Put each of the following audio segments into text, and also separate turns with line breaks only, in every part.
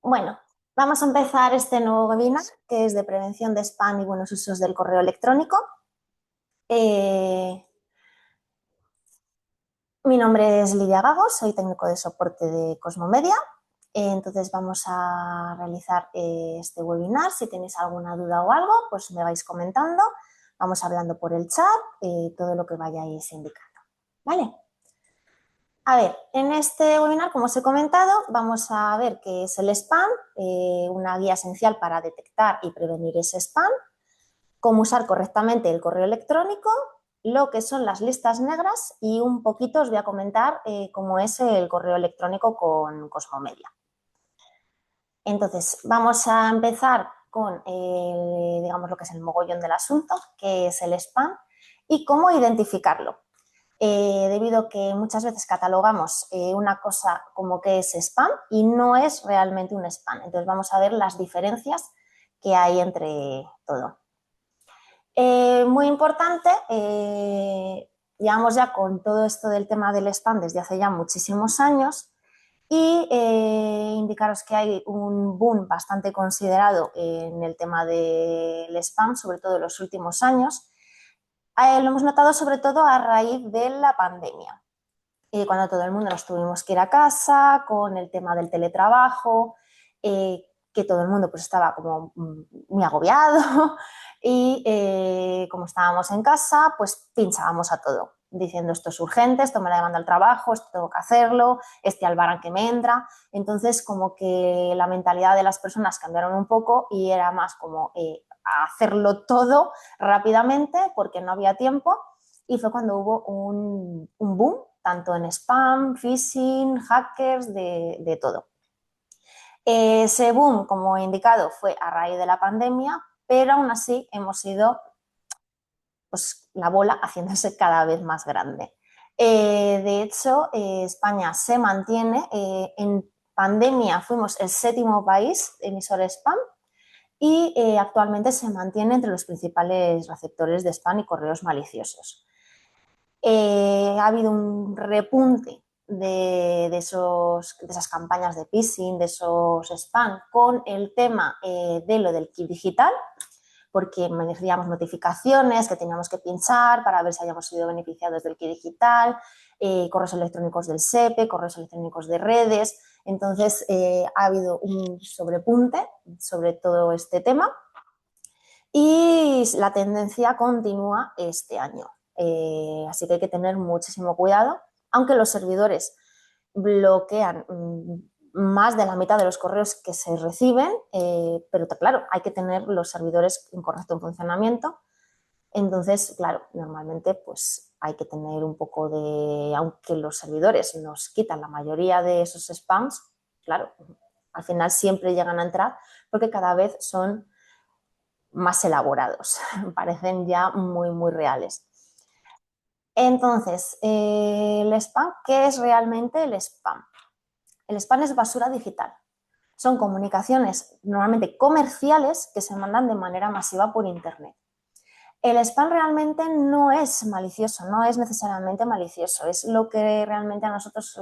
Bueno, vamos a empezar este nuevo webinar que es de prevención de spam y buenos usos del correo electrónico. Mi nombre es Lidia Gago, soy técnico de soporte de Cosmomedia. Entonces vamos a realizar este webinar. Si tenéis alguna duda o algo, pues me vais comentando. Vamos hablando por el chat, todo lo que vayáis indicando. ¿Vale? A ver, en este webinar, como os he comentado, vamos a ver qué es el spam, una guía esencial para detectar y prevenir ese spam, cómo usar correctamente el correo electrónico, lo que son las listas negras y un poquito os voy a comentar cómo es el correo electrónico con Cosmomedia. Entonces, vamos a empezar con, digamos, lo que es el mogollón del asunto, que es el spam y cómo identificarlo. Debido a que muchas veces catalogamos una cosa como que es spam y no es realmente un spam. Entonces vamos a ver las diferencias que hay entre todo. Muy importante, llevamos ya con todo esto del tema del spam desde hace ya muchísimos años y indicaros que hay un boom bastante considerado en el tema del spam, sobre todo en los últimos años. Lo hemos notado sobre todo a raíz de la pandemia, cuando todo el mundo nos tuvimos que ir a casa con el tema del teletrabajo, que todo el mundo pues estaba como muy agobiado y como estábamos en casa pues pinchábamos a todo diciendo esto es urgente, esto me la demanda el trabajo, esto tengo que hacerlo, este albarán que me entra. Entonces como que la mentalidad de las personas cambiaron un poco y era más como hacerlo todo rápidamente porque no había tiempo, y fue cuando hubo un boom tanto en spam, phishing, hackers, de todo. Ese boom, como he indicado, fue a raíz de la pandemia, pero aún así hemos ido pues, la bola haciéndose cada vez más grande. De hecho, España se mantiene. En pandemia fuimos el 7º país emisor de spam y actualmente se mantiene entre los principales receptores de spam y correos maliciosos. Ha habido un repunte de esas campañas de phishing, de esos spam, con el tema de lo del kit digital, porque recibíamos notificaciones que teníamos que pinchar para ver si habíamos sido beneficiados del kit digital, correos electrónicos del SEPE, correos electrónicos de redes. Entonces ha habido un sobrepunte sobre todo este tema y la tendencia continúa este año. Así que hay que tener muchísimo cuidado, aunque los servidores bloquean más de la mitad de los correos que se reciben, pero claro, hay que tener los servidores en correcto funcionamiento. Entonces, claro, normalmente pues hay que tener un poco de, aunque los servidores nos quitan la mayoría de esos spams, claro, al final siempre llegan a entrar porque cada vez son más elaborados, parecen ya muy, muy reales. Entonces, el spam, ¿qué es realmente el spam? El spam es basura digital. Son comunicaciones normalmente comerciales que se mandan de manera masiva por internet. El spam realmente no es malicioso, no es necesariamente malicioso, es lo que realmente a nosotros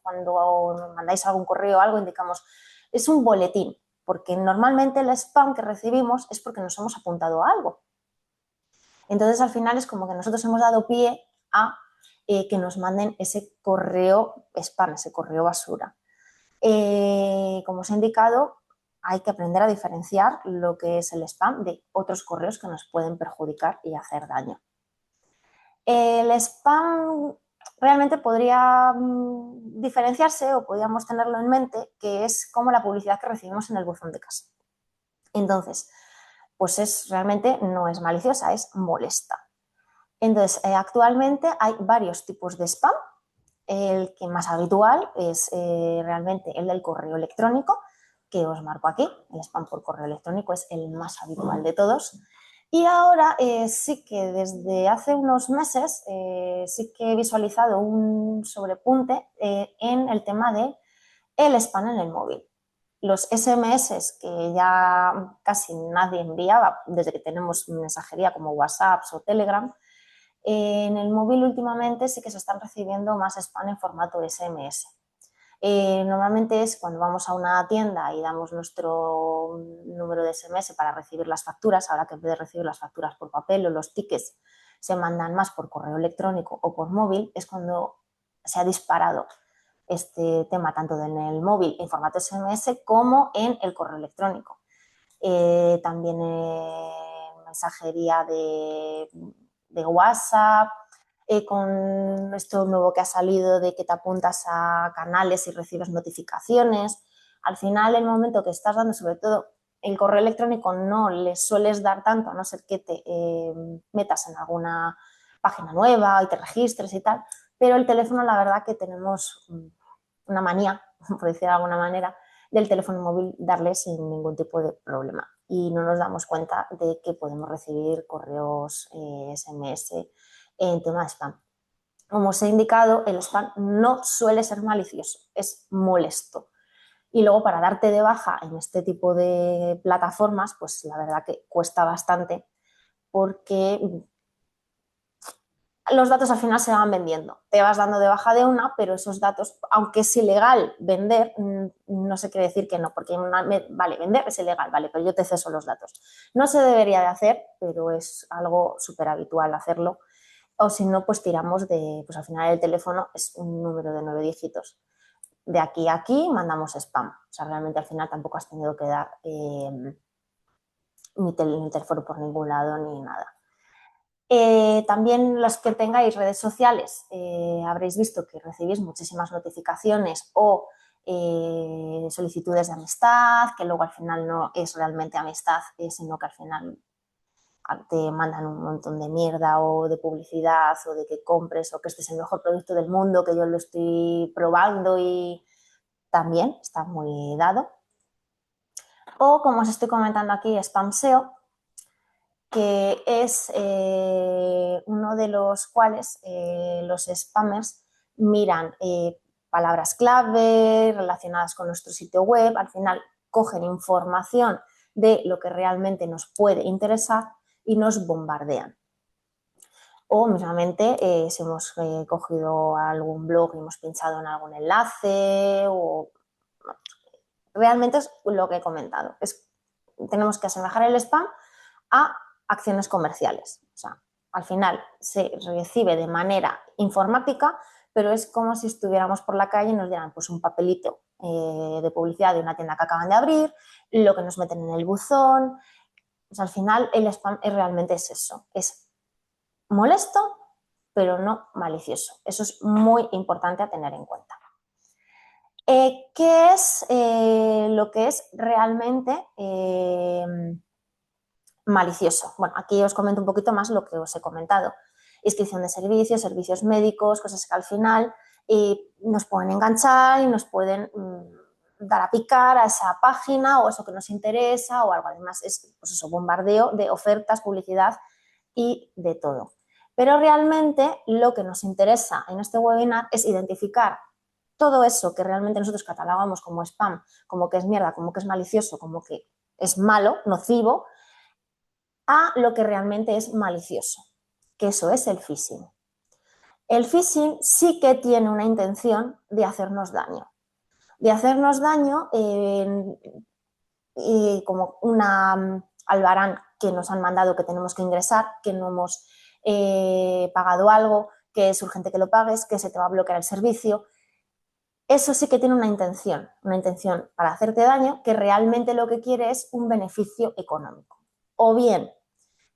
cuando nos mandáis algún correo o algo indicamos, es un boletín, porque normalmente el spam que recibimos es porque nos hemos apuntado a algo. Entonces al final es como que nosotros hemos dado pie a que nos manden ese correo spam, ese correo basura. Como os he indicado, hay que aprender a diferenciar lo que es el spam de otros correos que nos pueden perjudicar y hacer daño. El spam realmente podría diferenciarse o podríamos tenerlo en mente, que es como la publicidad que recibimos en el buzón de casa. Entonces, pues realmente no es maliciosa, es molesta. Entonces, actualmente hay varios tipos de spam. El que más habitual es realmente el del correo electrónico, que os marco aquí. El spam por correo electrónico es el más habitual de todos. Y ahora sí que desde hace unos meses sí que he visualizado un sobrepunte en el tema de el spam en el móvil. Los SMS que ya casi nadie enviaba desde que tenemos mensajería como WhatsApp o Telegram, en el móvil últimamente sí que se están recibiendo más spam en formato SMS. Normalmente es cuando vamos a una tienda y damos nuestro número de SMS para recibir las facturas, ahora que en vez de recibir las facturas por papel o los tickets se mandan más por correo electrónico o por móvil, es cuando se ha disparado este tema tanto en el móvil en formato SMS como en el correo electrónico. También mensajería de WhatsApp, con esto nuevo que ha salido de que te apuntas a canales y recibes notificaciones. Al final, el momento que estás dando, sobre todo el correo electrónico, no le sueles dar tanto, a no ser que te metas en alguna página nueva y te registres y tal, pero el teléfono, la verdad que tenemos una manía, por decirlo de alguna manera, del teléfono móvil darle sin ningún tipo de problema y no nos damos cuenta de que podemos recibir correos SMS en tema de spam. Como os he indicado, el spam no suele ser malicioso, es molesto. Y luego para darte de baja en este tipo de plataformas, pues la verdad que cuesta bastante porque los datos al final se van vendiendo. Te vas dando de baja de una, pero esos datos, aunque es ilegal vender, no se quiere decir que no, porque vale, vender es ilegal, vale, pero yo te ceso los datos. No se debería de hacer, pero es algo súper habitual hacerlo. O si no, pues tiramos de, pues al final el teléfono es un número de 9 dígitos. De aquí a aquí mandamos spam. O sea, realmente al final tampoco has tenido que dar ni teléfono por ningún lado ni nada. También los que tengáis redes sociales, habréis visto que recibís muchísimas notificaciones o solicitudes de amistad, que luego al final no es realmente amistad, sino que al final te mandan un montón de mierda o de publicidad o de que compres o que este es el mejor producto del mundo, que yo lo estoy probando y también está muy dado. O como os estoy comentando aquí, spam SEO, que es uno de los cuales los spammers miran palabras clave relacionadas con nuestro sitio web, al final cogen información de lo que realmente nos puede interesar y nos bombardean. O mismamente si hemos cogido algún blog y hemos pinchado en algún enlace o realmente es lo que he comentado. Tenemos que asemejar el spam a acciones comerciales. O sea, al final se recibe de manera informática, pero es como si estuviéramos por la calle y nos dieran pues, un papelito de publicidad de una tienda que acaban de abrir, lo que nos meten en el buzón. Pues al final el spam realmente es eso, es molesto, pero no malicioso. Eso es muy importante a tener en cuenta. ¿Qué es lo que es realmente malicioso? Bueno, aquí os comento un poquito más lo que os he comentado. Inscripción de servicios, servicios médicos, cosas que al final nos pueden enganchar y nos pueden dar a picar a esa página o eso que nos interesa o algo. Además es pues eso, bombardeo de ofertas, publicidad y de todo. Pero realmente lo que nos interesa en este webinar es identificar todo eso que realmente nosotros catalogamos como spam, como que es mierda, como que es malicioso, como que es malo, nocivo, a lo que realmente es malicioso, que eso es el phishing. El phishing sí que tiene una intención de hacernos daño. De hacernos daño como una albarán que nos han mandado que tenemos que ingresar, que no hemos pagado algo, que es urgente que lo pagues, que se te va a bloquear el servicio. Eso sí que tiene una intención para hacerte daño, que realmente lo que quiere es un beneficio económico. O bien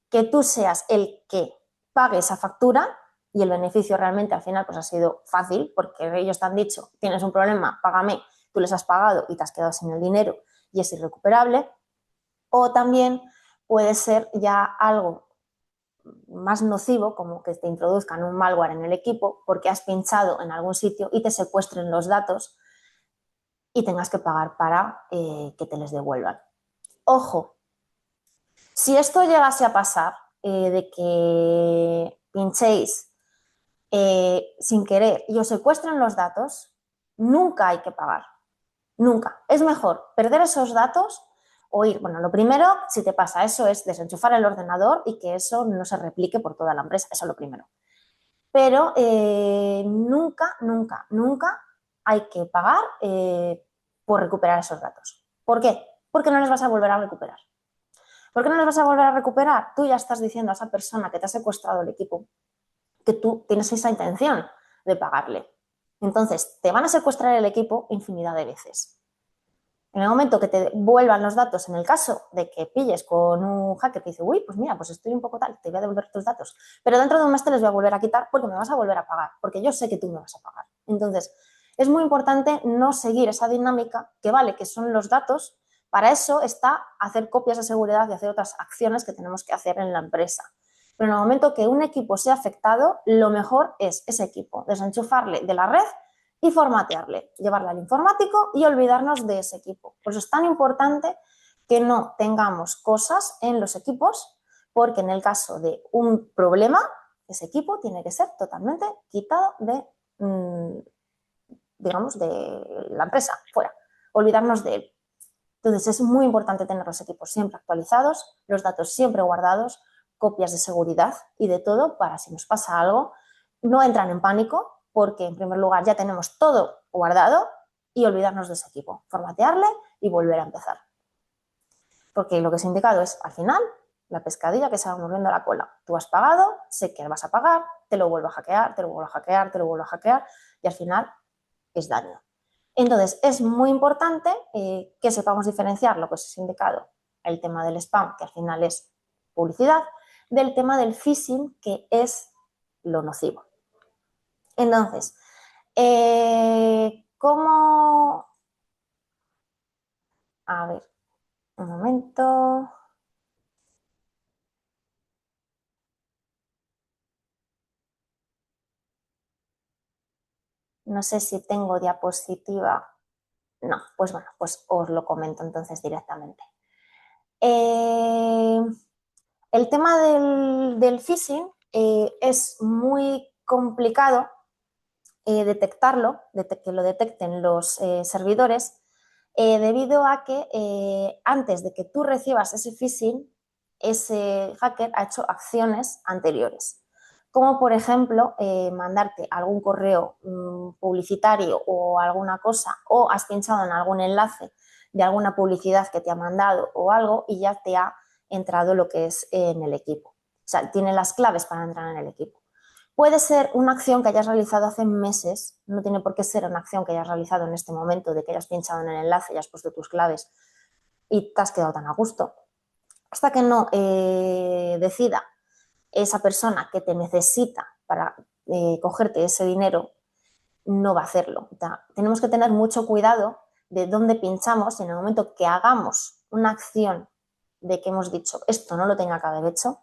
que tú seas el que pague esa factura y el beneficio realmente al final pues ha sido fácil porque ellos te han dicho, tienes un problema, págame, tú les has pagado y te has quedado sin el dinero y es irrecuperable. O también puede ser ya algo más nocivo, como que te introduzcan un malware en el equipo porque has pinchado en algún sitio y te secuestren los datos y tengas que pagar para que te les devuelvan. Ojo, si esto llegase a pasar, de que pinchéis sin querer y os secuestren los datos, nunca hay que pagar. Nunca. Es mejor perder esos datos o ir. Bueno, lo primero, si te pasa eso, es desenchufar el ordenador y que eso no se replique por toda la empresa. Eso es lo primero. Pero nunca, nunca, nunca hay que pagar por recuperar esos datos. ¿Por qué? Porque no les vas a volver a recuperar. ¿Por qué no les vas a volver a recuperar? Tú ya estás diciendo a esa persona que te ha secuestrado el equipo que tú tienes esa intención de pagarle. Entonces, te van a secuestrar el equipo infinidad de veces. En el momento que te vuelvan los datos, en el caso de que pilles con un hacker que dice, uy, pues mira, pues estoy un poco tal, te voy a devolver tus datos, pero dentro de un mes te los voy a volver a quitar porque me vas a volver a pagar, porque yo sé que tú me vas a pagar. Entonces, es muy importante no seguir esa dinámica que vale, que son los datos. Para eso está hacer copias de seguridad y hacer otras acciones que tenemos que hacer en la empresa. Pero en el momento que un equipo sea afectado, lo mejor es ese equipo, desenchufarle de la red y formatearle, llevarle al informático y olvidarnos de ese equipo. Por eso es tan importante que no tengamos cosas en los equipos, porque en el caso de un problema, ese equipo tiene que ser totalmente quitado de, digamos, de la empresa, fuera, olvidarnos de él. Entonces es muy importante tener los equipos siempre actualizados, los datos siempre guardados, copias de seguridad y de todo para si nos pasa algo, no entran en pánico porque en primer lugar ya tenemos todo guardado y olvidarnos de ese equipo, formatearle y volver a empezar. Porque lo que se ha indicado es al final la pescadilla que se va mordiendo la cola. Tú has pagado, sé que vas a pagar, te lo vuelvo a hackear, te lo vuelvo a hackear, te lo vuelvo a hackear y al final es daño. Entonces, es muy importante que sepamos diferenciar lo que os he indicado, el tema del spam, que al final es publicidad, del tema del phishing, que es lo nocivo. Entonces, ¿cómo? A ver, un momento. No sé si tengo diapositiva. No, pues bueno, pues os lo comento entonces directamente. El tema del phishing es muy complicado detectarlo, que lo detecten los servidores, debido a que antes de que tú recibas ese phishing, ese hacker ha hecho acciones anteriores, como por ejemplo mandarte algún correo publicitario o alguna cosa, o has pinchado en algún enlace de alguna publicidad que te ha mandado o algo y ya te ha entrado lo que es en el equipo. O sea, tiene las claves para entrar en el equipo. Puede ser una acción que hayas realizado hace meses, no tiene por qué ser una acción que hayas realizado en este momento, de que hayas pinchado en el enlace y has puesto tus claves y te has quedado tan a gusto. Hasta que no decida esa persona que te necesita para cogerte ese dinero, no va a hacerlo. O sea, tenemos que tener mucho cuidado de dónde pinchamos y en el momento que hagamos una acción de que hemos dicho esto no lo tenga que haber hecho,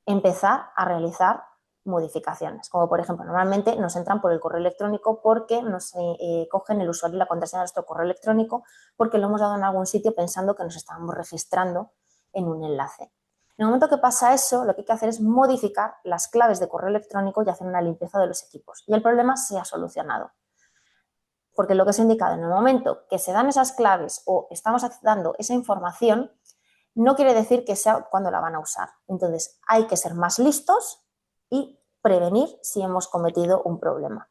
empezar a realizar modificaciones, como por ejemplo, normalmente nos entran por el correo electrónico porque nos cogen el usuario y la contraseña de nuestro correo electrónico porque lo hemos dado en algún sitio pensando que nos estábamos registrando en un enlace. En el momento que pasa eso, lo que hay que hacer es modificar las claves de correo electrónico y hacer una limpieza de los equipos. Y el problema se ha solucionado. Porque lo que os he indicado, en el momento que se dan esas claves o estamos dando esa información, no quiere decir que sea cuando la van a usar. Entonces, hay que ser más listos y prevenir si hemos cometido un problema.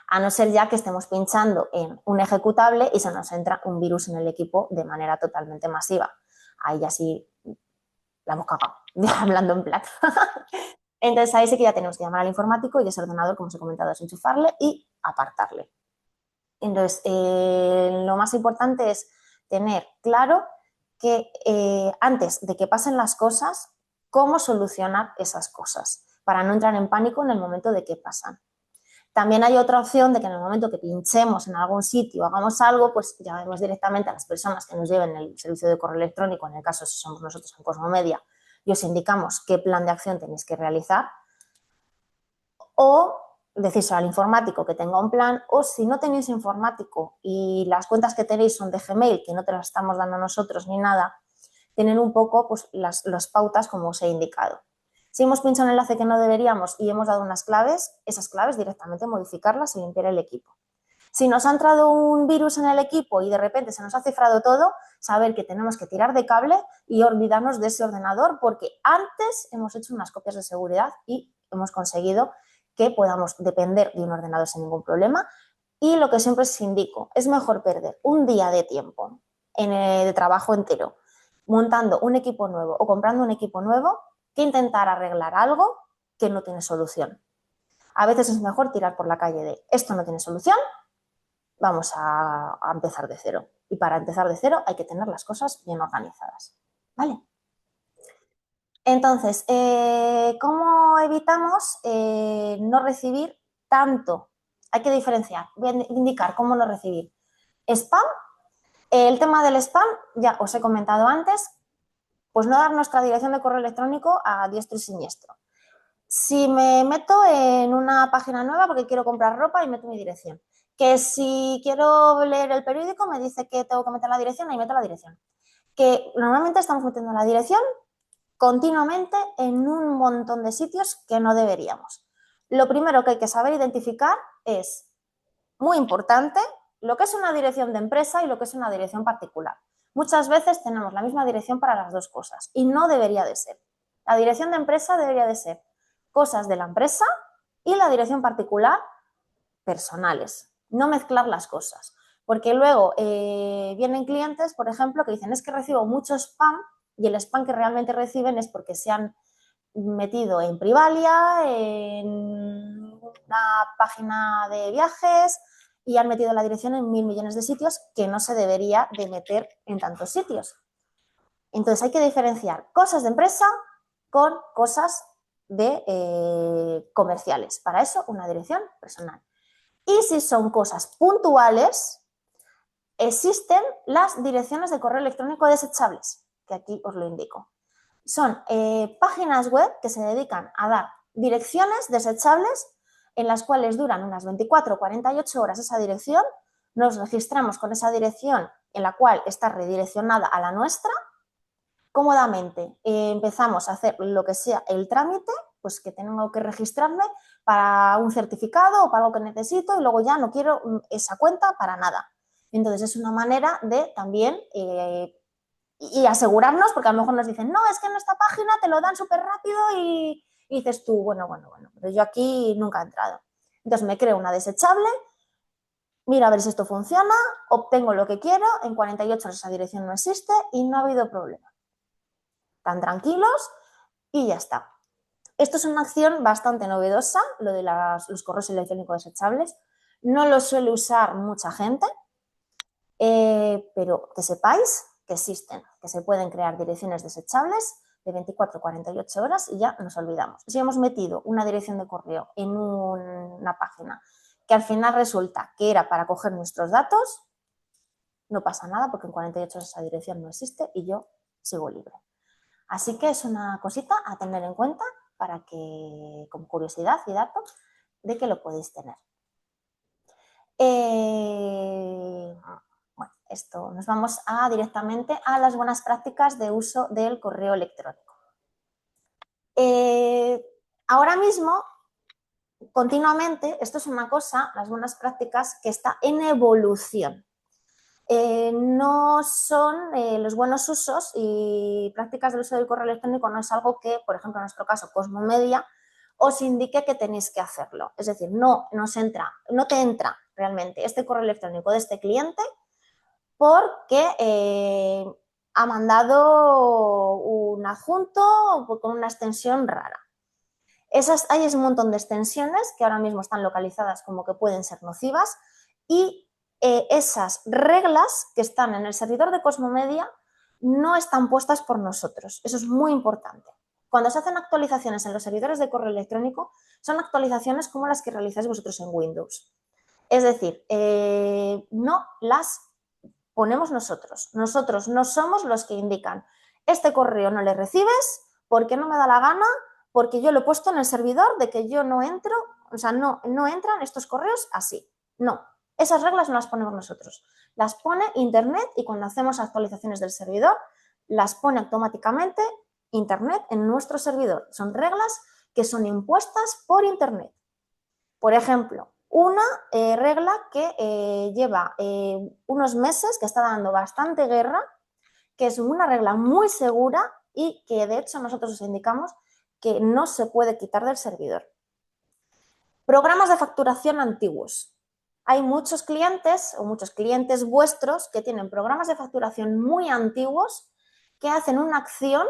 A no ser ya que estemos pinchando en un ejecutable y se nos entra un virus en el equipo de manera totalmente masiva. Ahí ya sí la hemos cagado, ya hablando en plata. Entonces, ahí sí que ya tenemos que llamar al informático y ese ordenador, como os he comentado, desenchufarle y apartarle. Entonces, lo más importante es tener claro que antes de que pasen las cosas, cómo solucionar esas cosas para no entrar en pánico en el momento de que pasan. También hay otra opción de que en el momento que pinchemos en algún sitio o hagamos algo, pues llamemos directamente a las personas que nos lleven el servicio de correo electrónico, en el caso si somos nosotros en Cosmomedia, y os indicamos qué plan de acción tenéis que realizar, o decírselo al informático que tenga un plan, o si no tenéis informático y las cuentas que tenéis son de Gmail, que no te las estamos dando nosotros ni nada, tener un poco pues, las pautas como os he indicado. Si hemos pinchado un enlace que no deberíamos y hemos dado unas claves, esas claves directamente modificarlas y limpiar el equipo. Si nos ha entrado un virus en el equipo y de repente se nos ha cifrado todo, saber que tenemos que tirar de cable y olvidarnos de ese ordenador porque antes hemos hecho unas copias de seguridad y hemos conseguido que podamos depender de un ordenador sin ningún problema Y lo que siempre os indico, es mejor perder un día de tiempo de trabajo entero montando un equipo nuevo o comprando un equipo nuevo que intentar arreglar algo que no tiene solución. A veces es mejor tirar por la calle de esto no tiene solución, vamos a empezar de cero. Y para empezar de cero hay que tener las cosas bien organizadas. ¿Vale? Entonces, ¿cómo evitamos no recibir tanto? Hay que diferenciar, voy a indicar cómo no recibir. Spam, el tema del spam, ya os he comentado antes, pues no dar nuestra dirección de correo electrónico a diestro y siniestro. Si me meto en una página nueva porque quiero comprar ropa y meto mi dirección. Que si quiero leer el periódico me dice que tengo que meter la dirección y meto la dirección. Que normalmente estamos metiendo la dirección continuamente en un montón de sitios que no deberíamos. Lo primero que hay que saber identificar es, muy importante, lo que es una dirección de empresa y lo que es una dirección particular. Muchas veces tenemos la misma dirección para las dos cosas y no debería de ser. La dirección de empresa debería de ser cosas de la empresa y la dirección particular personales. No mezclar las cosas. Porque luego vienen clientes, por ejemplo, que dicen es que recibo mucho spam y el spam que realmente reciben es porque se han metido en Privalia, en una página de viajes y han metido la dirección en 1000 millones de sitios que no se debería de meter en tantos sitios. Entonces hay que diferenciar cosas de empresa con cosas de comerciales. Para eso, una dirección personal. Y si son cosas puntuales, existen las direcciones de correo electrónico desechables, que aquí os lo indico. Son páginas web que se dedican a dar direcciones desechables en las cuales duran unas 24 o 48 horas esa dirección, nos registramos con esa dirección en la cual está redireccionada a la nuestra, cómodamente empezamos a hacer lo que sea el trámite, pues que tengo que registrarme para un certificado o para algo que necesito y luego ya no quiero esa cuenta para nada. Entonces es una manera de también y asegurarnos, porque a lo mejor nos dicen, no, es que en esta página te lo dan súper rápido y dices tú, bueno, pero yo aquí nunca he entrado. Entonces me creo una desechable, mira a ver si esto funciona, obtengo lo que quiero, en 48 horas esa dirección no existe y no ha habido problema. Están tranquilos y ya está. Esto es una acción bastante novedosa, lo de los correos electrónicos desechables. No lo suele usar mucha gente, pero que sepáis que existen, que se pueden crear direcciones desechables de 24 a 48 horas y ya nos olvidamos. Si hemos metido una dirección de correo en una página que al final resulta que era para coger nuestros datos, no pasa nada porque en 48 horas esa dirección no existe y yo sigo libre. Así que es una cosita a tener en cuenta para que, como curiosidad y dato, de que lo podéis tener. Bueno, esto nos vamos directamente a las buenas prácticas de uso del correo electrónico. Ahora mismo, continuamente, esto es una cosa, las buenas prácticas, que está en evolución. No son los buenos usos y prácticas del uso del correo electrónico no es algo que, por ejemplo, en nuestro caso, Cosmomedia, os indique que tenéis que hacerlo. Es decir, no te entra realmente este correo electrónico de este cliente porque ha mandado un adjunto con una extensión rara. Hay un montón de extensiones que ahora mismo están localizadas como que pueden ser nocivas y esas reglas que están en el servidor de Cosmomedia no están puestas por nosotros. Eso es muy importante. Cuando se hacen actualizaciones en los servidores de correo electrónico, son actualizaciones como las que realizáis vosotros en Windows. Es decir, no las ponemos nosotros. Nosotros no somos los que indican este correo no le recibes porque no me da la gana, porque yo lo he puesto en el servidor de que yo no entro, o sea, no entran estos correos así. No, esas reglas no las ponemos nosotros. Las pone Internet y cuando hacemos actualizaciones del servidor, las pone automáticamente Internet en nuestro servidor. Son reglas que son impuestas por Internet. Por ejemplo, una regla que lleva unos meses, que está dando bastante guerra, que es una regla muy segura y que de hecho nosotros os indicamos que no se puede quitar del servidor. Programas de facturación antiguos. hay muchos clientes o muchos clientes vuestros que tienen programas de facturación muy antiguos que hacen una acción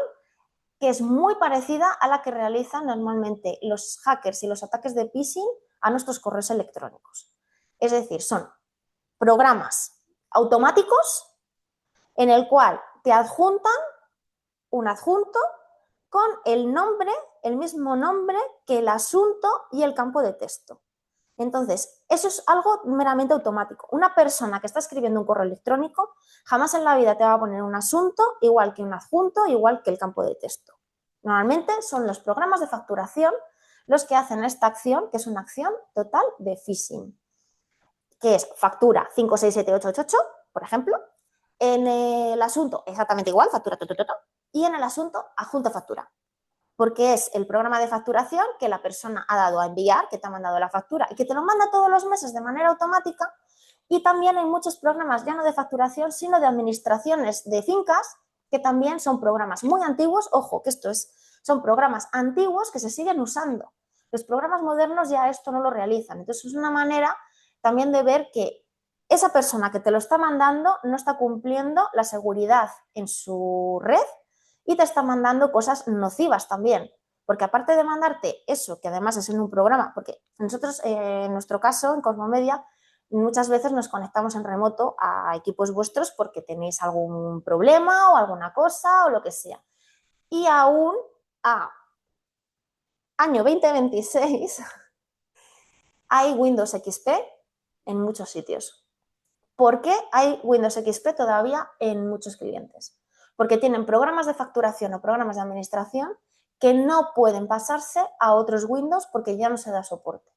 que es muy parecida a la que realizan normalmente los hackers y los ataques de phishing a nuestros correos electrónicos. Es decir, son programas automáticos en el cual te adjuntan un adjunto con el nombre, el mismo nombre que el asunto y el campo de texto. Entonces, eso es algo meramente automático. Una persona que está escribiendo un correo electrónico jamás en la vida te va a poner un asunto igual que un adjunto, igual que el campo de texto. Normalmente son los programas de facturación los que hacen esta acción, que es una acción total de phishing, que es factura 567888, por ejemplo, en el asunto exactamente igual, factura, y en el asunto adjunta factura, porque es el programa de facturación que la persona ha dado a enviar, que te ha mandado la factura y que te lo manda todos los meses de manera automática. Y también hay muchos programas ya no de facturación, sino de administraciones de fincas, que también son programas muy antiguos. Ojo, que son programas antiguos que se siguen usando. Los programas modernos ya esto no lo realizan. Entonces es una manera también de ver que esa persona que te lo está mandando no está cumpliendo la seguridad en su red y te está mandando cosas nocivas también. Porque aparte de mandarte eso, que además es en un programa, porque nosotros, en nuestro caso, en Cosmomedia, muchas veces nos conectamos en remoto a equipos vuestros porque tenéis algún problema o alguna cosa o lo que sea. Y aún a año 2026 hay Windows XP en muchos sitios. ¿Por qué hay Windows XP todavía en muchos clientes? Porque tienen programas de facturación o programas de administración que no pueden pasarse a otros Windows porque ya no se da soporte.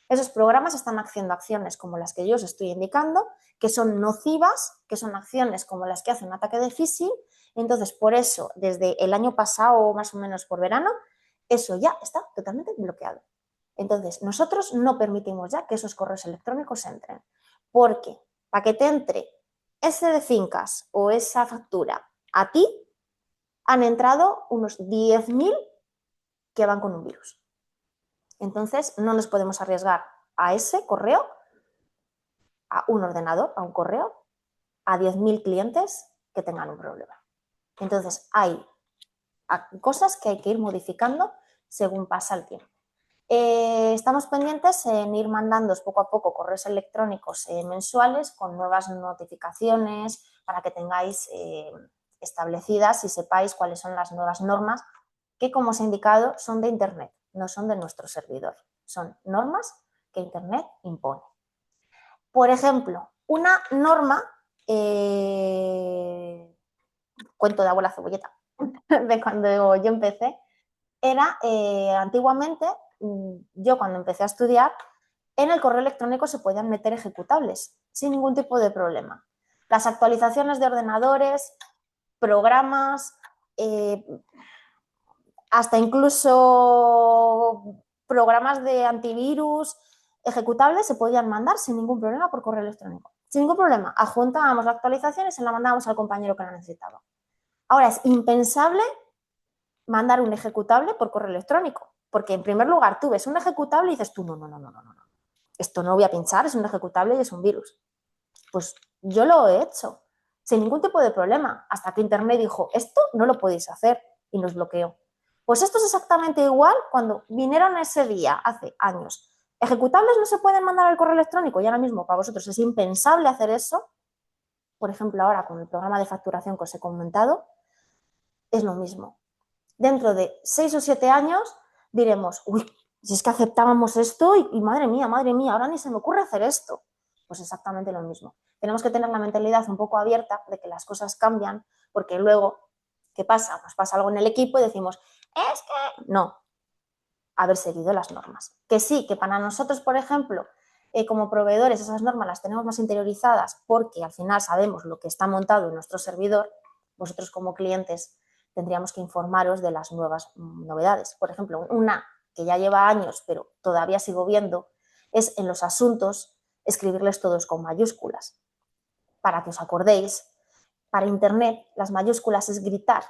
Esos programas están haciendo acciones como las que yo os estoy indicando, que son nocivas, que son acciones como las que hacen un ataque de phishing. Entonces, por eso, desde el año pasado, más o menos por verano, eso ya está totalmente bloqueado. Entonces, nosotros no permitimos ya que esos correos electrónicos entren, porque para que te entre ese de fincas o esa factura a ti, han entrado unos 10.000 que van con un virus. Entonces, no nos podemos arriesgar a ese correo, a un ordenador, a un correo, a 10.000 clientes que tengan un problema. Entonces, hay cosas que hay que ir modificando según pasa el tiempo. Estamos pendientes en ir mandando poco a poco correos electrónicos mensuales con nuevas notificaciones para que tengáis establecidas y sepáis cuáles son las nuevas normas que, como os he indicado, son de Internet, no son de nuestro servidor. Son normas que Internet impone. Por ejemplo, una norma, cuento de abuela cebolleta, de cuando yo empecé, era antiguamente, yo cuando empecé a estudiar, en el correo electrónico se podían meter ejecutables sin ningún tipo de problema. Las actualizaciones de ordenadores, programas, hasta incluso programas de antivirus, ejecutables se podían mandar sin ningún problema por correo electrónico. Sin ningún problema. Adjuntábamos la actualización y se la mandábamos al compañero que la necesitaba. Ahora es impensable mandar un ejecutable por correo electrónico, porque en primer lugar tú ves un ejecutable y dices tú, no, esto no voy a pinchar, es un ejecutable y es un virus. Pues yo lo he hecho sin ningún tipo de problema, hasta que Internet dijo, esto no lo podéis hacer y nos bloqueó. Pues esto es exactamente igual cuando vinieron ese día, hace años. Ejecutables no se pueden mandar al correo electrónico y ahora mismo para vosotros es impensable hacer eso. Por ejemplo, ahora con el programa de facturación que os he comentado, es lo mismo. Dentro de 6 o 7 años diremos, uy, si es que aceptábamos esto y madre mía, ahora ni se me ocurre hacer esto. Pues exactamente lo mismo. Tenemos que tener la mentalidad un poco abierta de que las cosas cambian, porque luego, ¿qué pasa? Nos pasa algo en el equipo y decimos, es que no, haber seguido las normas. Que sí, que para nosotros, por ejemplo, como proveedores, esas normas las tenemos más interiorizadas porque al final sabemos lo que está montado en nuestro servidor. Vosotros como clientes tendríamos que informaros de las nuevas novedades. Por ejemplo, una que ya lleva años, pero todavía sigo viendo, es en los asuntos escribirles todos con mayúsculas. Para que os acordéis, para Internet las mayúsculas es gritar.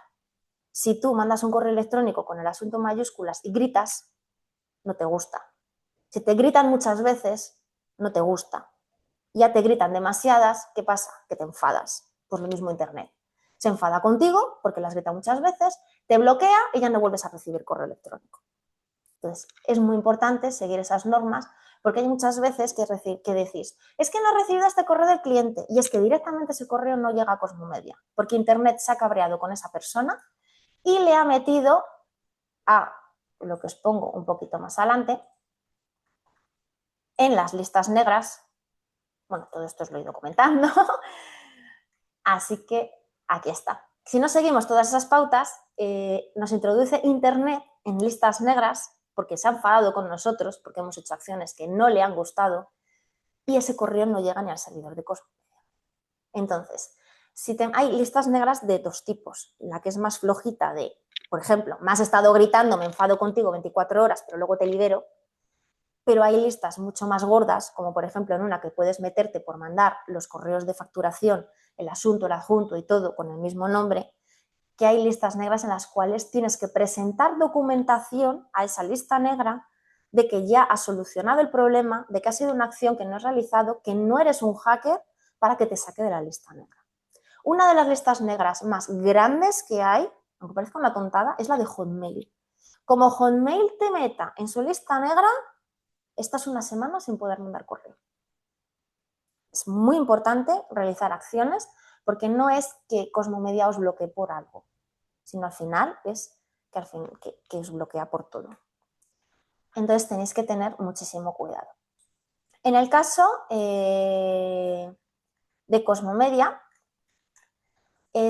Si tú mandas un correo electrónico con el asunto en mayúsculas y gritas, no te gusta. Si te gritan muchas veces, no te gusta. Ya te gritan demasiadas, ¿qué pasa? Que te enfadas. Pues lo mismo Internet. Se enfada contigo porque las grita muchas veces, te bloquea y ya no vuelves a recibir correo electrónico. Entonces, es muy importante seguir esas normas porque hay muchas veces que decís, es que no he recibido este correo del cliente y es que directamente ese correo no llega a Cosmomedia porque Internet se ha cabreado con esa persona y le ha metido a lo que os pongo un poquito más adelante, en las listas negras. Bueno, todo esto os lo he ido comentando, así que aquí está. Si no seguimos todas esas pautas, nos introduce Internet en listas negras porque se ha enfadado con nosotros, porque hemos hecho acciones que no le han gustado y ese correo no llega ni al servidor de Cosmomedia. Entonces, hay listas negras de dos tipos. La que es más flojita de, por ejemplo, me has estado gritando, me enfado contigo 24 horas, pero luego te libero. Pero hay listas mucho más gordas, como por ejemplo en una que puedes meterte por mandar los correos de facturación, el asunto, el adjunto y todo con el mismo nombre, que hay listas negras en las cuales tienes que presentar documentación a esa lista negra de que ya has solucionado el problema, de que ha sido una acción que no has realizado, que no eres un hacker para que te saque de la lista negra. Una de las listas negras más grandes que hay, aunque parezca una tontada, es la de Hotmail. Como Hotmail te meta en su lista negra, estás una semana sin poder mandar correo. Es muy importante realizar acciones porque no es que Cosmomedia os bloquee por algo, sino al final es que os bloquea por todo. Entonces tenéis que tener muchísimo cuidado. En el caso de Cosmomedia,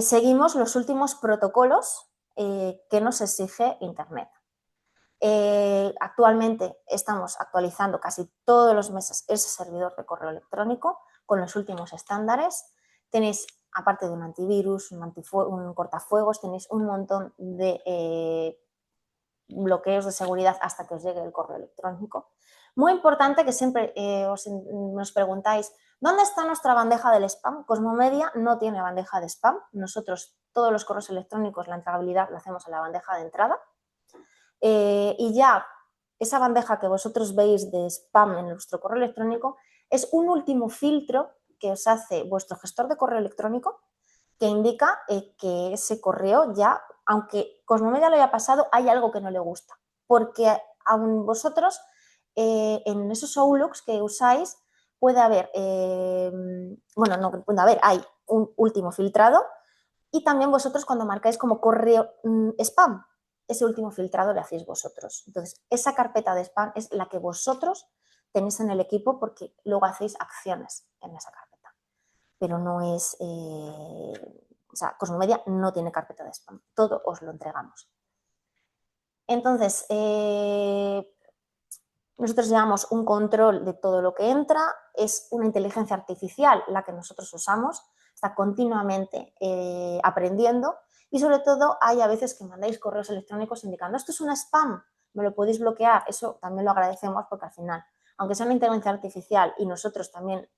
seguimos los últimos protocolos que nos exige Internet. Actualmente estamos actualizando casi todos los meses ese servidor de correo electrónico con los últimos estándares. Tenéis, aparte de un antivirus, un cortafuegos, tenéis un montón de bloqueos de seguridad hasta que os llegue el correo electrónico. Muy importante que siempre nos preguntáis, ¿dónde está nuestra bandeja del spam? Cosmomedia no tiene bandeja de spam. Nosotros todos los correos electrónicos, la entregabilidad la hacemos en la bandeja de entrada. Y ya esa bandeja que vosotros veis de spam en vuestro correo electrónico es un último filtro que os hace vuestro gestor de correo electrónico que indica que ese correo ya, aunque Cosmomedia lo haya pasado, hay algo que no le gusta. Porque aún vosotros, en esos Outlooks que usáis, puede haber, bueno, no puede haber, hay un último filtrado y también vosotros cuando marcáis como correo spam, ese último filtrado le hacéis vosotros. Entonces, esa carpeta de spam es la que vosotros tenéis en el equipo porque luego hacéis acciones en esa carpeta. Pero no es... o sea, Cosmomedia no tiene carpeta de spam. Todo os lo entregamos. Entonces, nosotros llevamos un control de todo lo que entra. Es una inteligencia artificial la que nosotros usamos. Está continuamente aprendiendo. Y sobre todo hay a veces que mandáis correos electrónicos indicando esto es un spam, me lo podéis bloquear. Eso también lo agradecemos porque al final, aunque sea una inteligencia artificial y nosotros también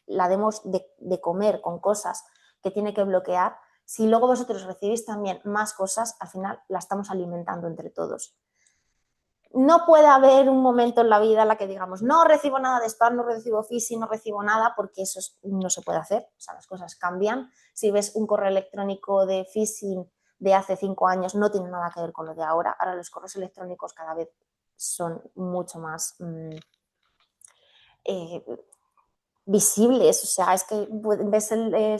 la demos de comer con cosas que tiene que bloquear, si luego vosotros recibís también más cosas, al final la estamos alimentando entre todos. No puede haber un momento en la vida en la que digamos no recibo nada de spam, no recibo phishing, no recibo nada, porque eso no se puede hacer, o sea, las cosas cambian. Si ves un correo electrónico de phishing de hace 5 años, no tiene nada que ver con lo de ahora. Ahora los correos electrónicos cada vez son mucho más visibles, o sea, es que ves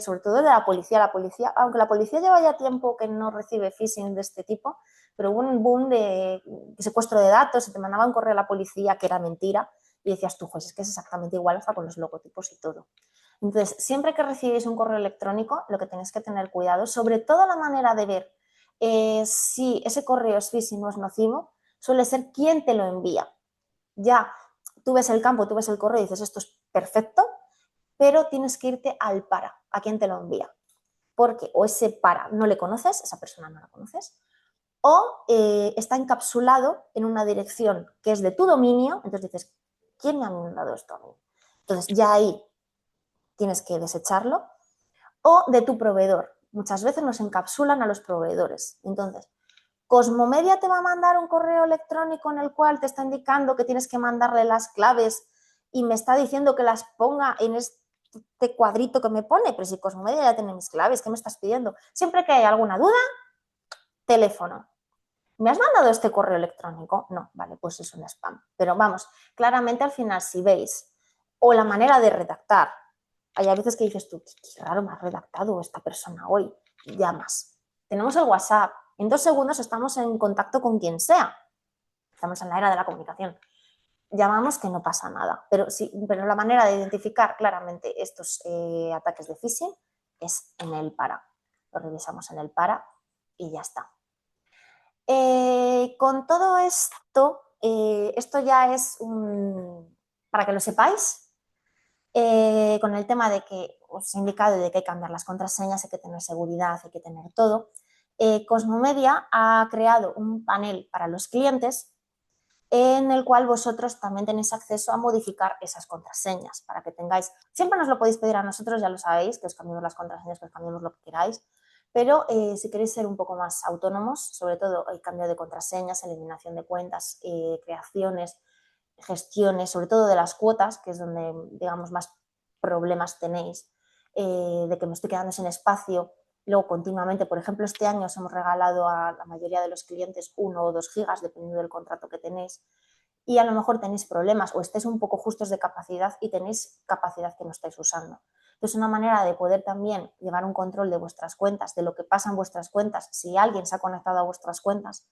sobre todo de la policía, aunque la policía lleva ya tiempo que no recibe phishing de este tipo, pero hubo un boom de secuestro de datos, y te mandaba un correo a la policía que era mentira y decías tú, pues es que es exactamente igual hasta con los logotipos y todo. Entonces, siempre que recibís un correo electrónico, lo que tenéis que tener cuidado, sobre todo la manera de ver si ese correo es phishing o es nocivo, suele ser quién te lo envía. Ya tú ves el campo, tú ves el correo y dices esto es perfecto, pero tienes que irte al para, a quién te lo envía. Porque o ese para no le conoces, esa persona no la conoces, o está encapsulado en una dirección que es de tu dominio, entonces dices, ¿quién me ha mandado esto a mí? Entonces ya ahí tienes que desecharlo, o de tu proveedor. Muchas veces nos encapsulan a los proveedores. Entonces, Cosmomedia te va a mandar un correo electrónico en el cual te está indicando que tienes que mandarle las claves y me está diciendo que las ponga en este cuadrito que me pone, pero si Cosmomedia ya tiene mis claves, ¿qué me estás pidiendo? Siempre que hay alguna duda, teléfono. ¿Me has mandado este correo electrónico? No, vale, pues es un spam. Pero vamos, claramente al final si veis, o la manera de redactar, hay a veces que dices tú, qué raro me ha redactado esta persona hoy, llamas. Tenemos el WhatsApp, en 2 segundos estamos en contacto con quien sea. Estamos en la era de la comunicación. Llamamos que no pasa nada, pero la manera de identificar claramente estos ataques de phishing es en el para. Lo revisamos en el para y ya está. Con todo esto, esto ya es para que lo sepáis, con el tema de que os he indicado de que hay que cambiar las contraseñas, hay que tener seguridad, hay que tener todo. Cosmomedia ha creado un panel para los clientes en el cual vosotros también tenéis acceso a modificar esas contraseñas para que tengáis, siempre nos lo podéis pedir a nosotros, ya lo sabéis, que os cambiemos las contraseñas, que os cambiemos lo que queráis, pero si queréis ser un poco más autónomos, sobre todo el cambio de contraseñas, eliminación de cuentas, creaciones, gestiones, sobre todo de las cuotas, que es donde, digamos, más problemas tenéis, de que me estoy quedando sin espacio. Luego, continuamente, por ejemplo, este año os hemos regalado a la mayoría de los clientes 1 o 2 gigas, dependiendo del contrato que tenéis, y a lo mejor tenéis problemas o estáis un poco justos de capacidad y tenéis capacidad que no estáis usando. Entonces, una manera de poder también llevar un control de vuestras cuentas, de lo que pasa en vuestras cuentas, si alguien se ha conectado a vuestras cuentas,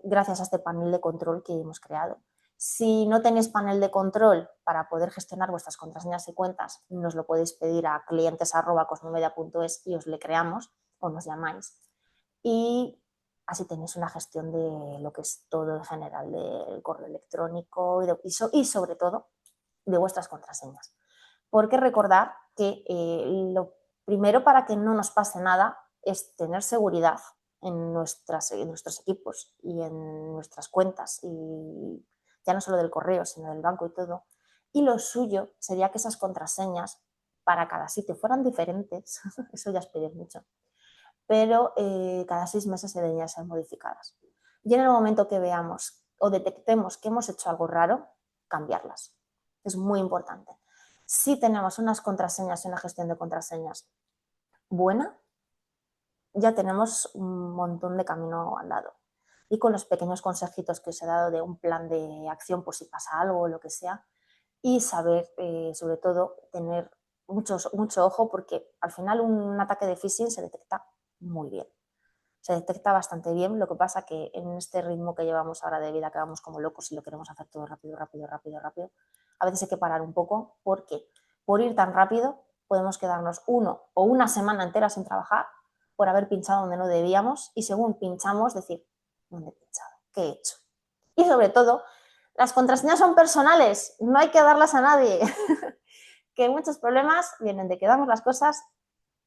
gracias a este panel de control que hemos creado. Si no tenéis panel de control para poder gestionar vuestras contraseñas y cuentas, nos lo podéis pedir a clientes@cosmomedia.es y os le creamos o nos llamáis. Y así tenéis una gestión de lo que es todo en general del correo electrónico y sobre todo de vuestras contraseñas. Porque recordar que lo primero para que no nos pase nada es tener seguridad en nuestros equipos y en nuestras cuentas, y ya no solo del correo, sino del banco y todo. Y lo suyo sería que esas contraseñas para cada sitio fueran diferentes, eso ya es pedir mucho, pero cada 6 meses se deberían ser modificadas. Y en el momento que veamos o detectemos que hemos hecho algo raro, cambiarlas. Es muy importante. Si tenemos unas contraseñas y una gestión de contraseñas buena, ya tenemos un montón de camino andado. Y con los pequeños consejitos que os he dado de un plan de acción por si pasa algo o lo que sea, y saber, sobre todo, tener mucho ojo, porque al final un ataque de phishing se detecta muy bien. Se detecta bastante bien, lo que pasa que en este ritmo que llevamos ahora de vida, que vamos como locos y lo queremos hacer todo rápido, rápido, rápido, rápido, a veces hay que parar un poco, porque por ir tan rápido podemos quedarnos 1 o una semana entera sin trabajar por haber pinchado donde no debíamos, y según pinchamos decir, ¿dónde he pinchado? ¿Qué he hecho? Y sobre todo, las contraseñas son personales, no hay que darlas a nadie. Que muchos problemas vienen de que damos las cosas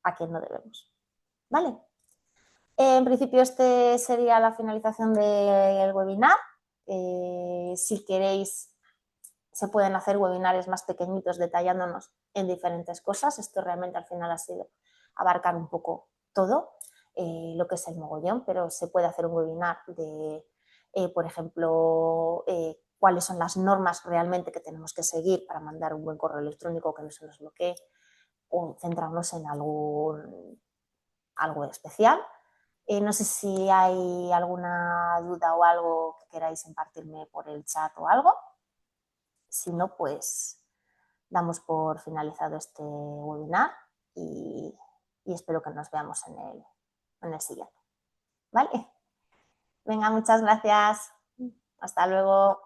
a quien no debemos. ¿Vale? En principio, este sería la finalización del webinar. Si queréis, se pueden hacer webinars más pequeñitos detallándonos en diferentes cosas. Esto realmente al final ha sido abarcar un poco todo lo que es el mogollón, pero se puede hacer un webinar de, por ejemplo, cuáles son las normas realmente que tenemos que seguir para mandar un buen correo electrónico que no se nos bloquee, o centrarnos en algo especial. No sé si hay alguna duda o algo que queráis impartirme por el chat o algo. Si no, pues damos por finalizado este webinar y espero que nos veamos en el siguiente. ¿Vale? Venga, muchas gracias. Hasta luego.